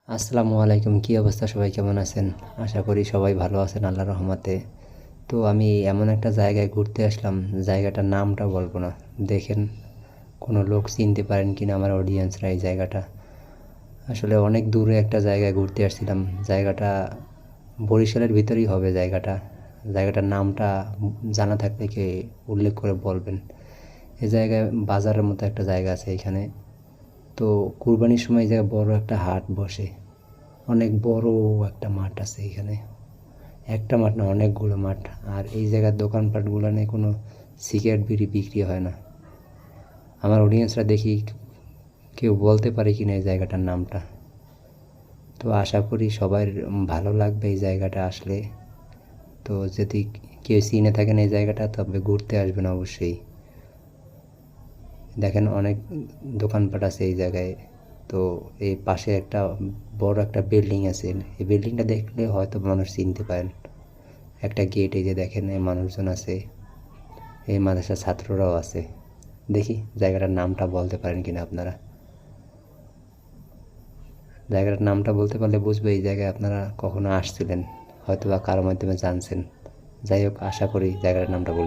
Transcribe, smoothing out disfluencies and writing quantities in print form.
আসসালামু আলাইকুম, কী অবস্থা? সবাই কেমন আছেন? আশা করি সবাই ভালো আছেন আল্লাহর রহমতে। তো আমি এমন একটা জায়গায় ঘুরতে আসলাম, জায়গাটার নামটা বলবো না। দেখেন কোনো লোক চিনতে পারেন কিনা আমার অডিয়েন্সরা এই জায়গাটা। আসলে অনেক দূরে একটা জায়গায় ঘুরতে আসছিলাম। জায়গাটা বরিশালের ভিতরেই হবে জায়গাটা। জায়গাটার নামটা জানা থাকলে কি উল্লেখ করে বলবেন। এই জায়গায় বাজারের মতো একটা জায়গা আছে এখানে। তো কুরবানির সময় এই জায়গায় বড় একটা হাট বসে। অনেক বড় একটা মাঠ আছে এখানে। একটা মাঠ না, অনেকগুলো মাঠ। আর এই জায়গার দোকানপাটগুলো নিয়ে কোনো সিগারেট বিড়ি বিক্রি হয় না। আমার অডিয়েন্সরা দেখি কেউ বলতে পারে কি না এই জায়গাটার নামটা। তো আশা করি সবার ভালো লাগবে এই জায়গাটা আসলে। তো যদি কেউ চিনে থাকেন এই জায়গাটা তবে ঘুরতে আসবেন অবশ্যই। দেখেন অনেক দোকানপাট আছে এই জায়গায়। তো এই পাশে একটা বড় একটা বিল্ডিং আছে। এই বিল্ডিংটা দেখলে হয়তো মানুষ চিনতে পারেন। একটা গেট, এই যে দেখেন এই মানুষজন আছে, এই মাদ্রাসার ছাত্ররাও আছে। দেখি জায়গাটার নামটা বলতে পারেন কিনা আপনারা। জায়গাটার নামটা বলতে পারলে বুঝবে এই জায়গায় আপনারা কখনো আসছিলেন, হয়তো বা কারোর মাধ্যমে জানছেন। যাই হোক, আশা করি জায়গাটার নামটা বলে